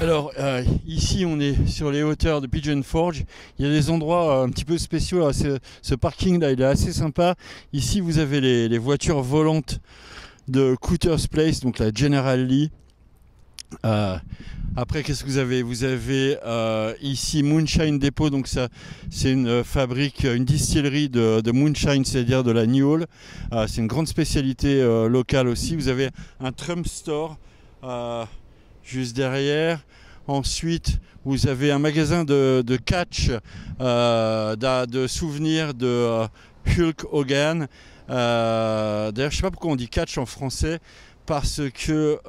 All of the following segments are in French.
Alors ici on est sur les hauteurs de Pigeon Forge. Il y a des endroits un petit peu spéciaux. Alors, ce parking là il est assez sympa. Ici vous avez les voitures volantes de Cooter's Place, donc la General Lee. Après qu'est-ce que vous avez? Vous avez ici Moonshine Depot, donc ça c'est une fabrique, une distillerie de moonshine, c'est-à-dire de la New Hall. C'est une grande spécialité locale aussi. Vous avez un Trump Store juste derrière. Ensuite, vous avez un magasin de catch, de souvenirs de Hulk Hogan. D'ailleurs, je ne sais pas pourquoi on dit catch en français, parce que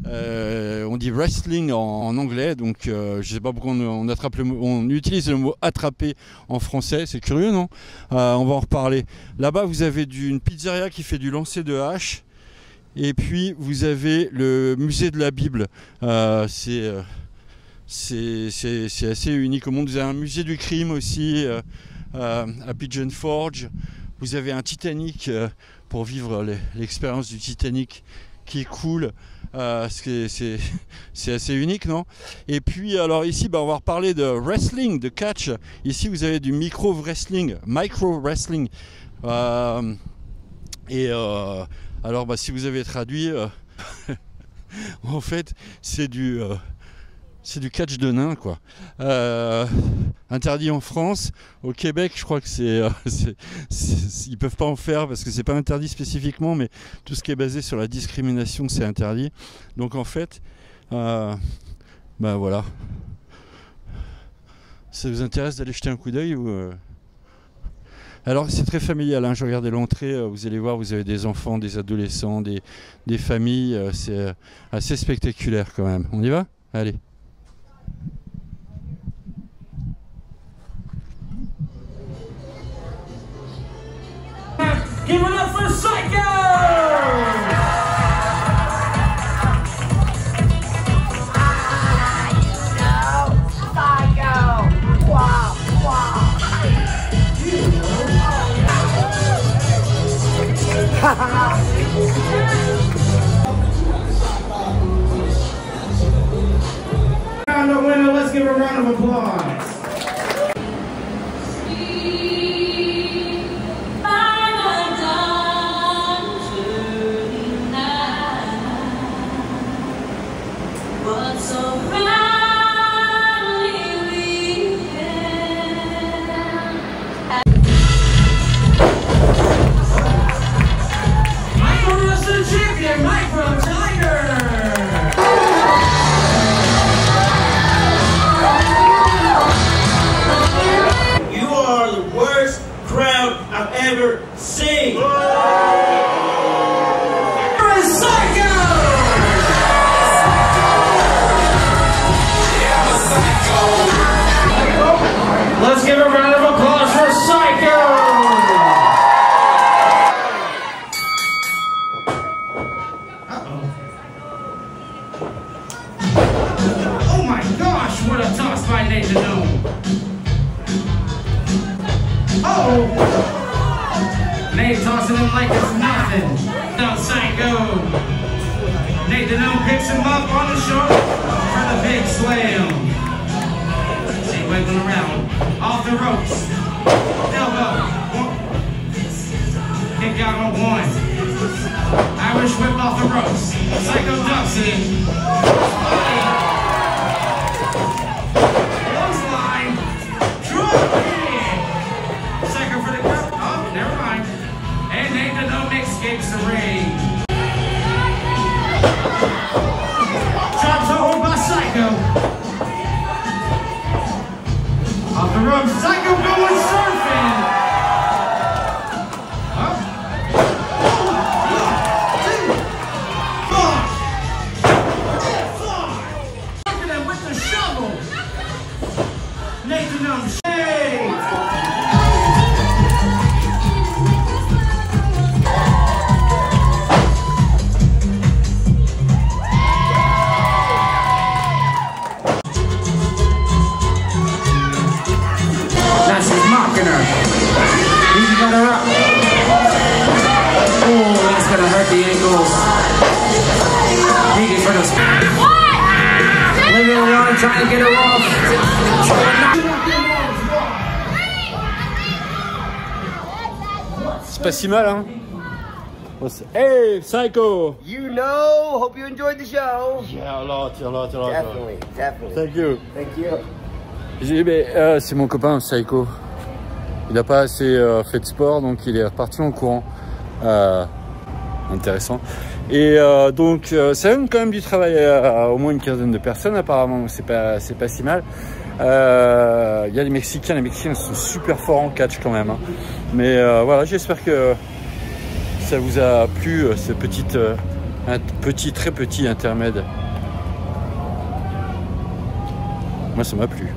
on dit wrestling en anglais. Donc, je ne sais pas pourquoi on utilise le mot attraper en français. C'est curieux, non? On va en reparler. Là-bas, vous avez une pizzeria qui fait du lancer de hache. Et puis vous avez le musée de la Bible, c'est assez unique au monde. Vous avez un musée du crime aussi à Pigeon Forge. Vous avez un Titanic pour vivre l'expérience du Titanic qui coule. C'est assez unique, non? Et puis alors ici on va reparler de wrestling, de catch. Ici vous avez du micro wrestling. Alors si vous avez traduit, en fait c'est du catch de nains, quoi. Interdit en France. Au Québec je crois que ils peuvent pas en faire parce que c'est pas interdit spécifiquement, mais tout ce qui est basé sur la discrimination c'est interdit. Donc en fait voilà. Ça vous intéresse d'aller jeter un coup d'œil ou Alors c'est très familial, hein. Je regardais l'entrée, vous allez voir, vous avez des enfants, des adolescents, des familles, c'est assez spectaculaire quand même. On y va? Allez. Give it up for Psycho! Round of winner, let's give a round of applause. Ever seen. Let's give a round of applause for Psycho! Oh my gosh, what a toss by Nate Danone. Oh! Nate tossing him like it's nothing. Down Psycho. Nate Danone picks him up on the shoulder for the big slam. See, wiggling around. Off the ropes. Elbow. Kick out on one. Irish whip off the ropes. Psycho ducks it. Clothesline. Drop kick. Psycho for the cup. Oh, never mind. And Nate Danone escapes the ring. Drop toe by Psycho. Off the ropes, Psycho going surfing. Up. 1, 2, 3. Surfing him with the shovel. Nate Danone. ankles. Needed for the living alone, trying to get her off. C'est pas si mal, hein? Hey, Psycho! You know, hope you enjoyed the show. Yeah, a lot. Definitely. Thank you. Thank you. J'ai dit, c'est mon copain Psycho. Il n'a pas assez fait de sport, donc il est reparti en courant. Intéressant. Et donc, ça donne quand même du travail à au moins une quinzaine de personnes, apparemment. C'est pas si mal. Il y a les Mexicains sont super forts en catch quand même. Hein. Mais voilà, j'espère que ça vous a plu, ce très petit intermède. Moi, ça m'a plu.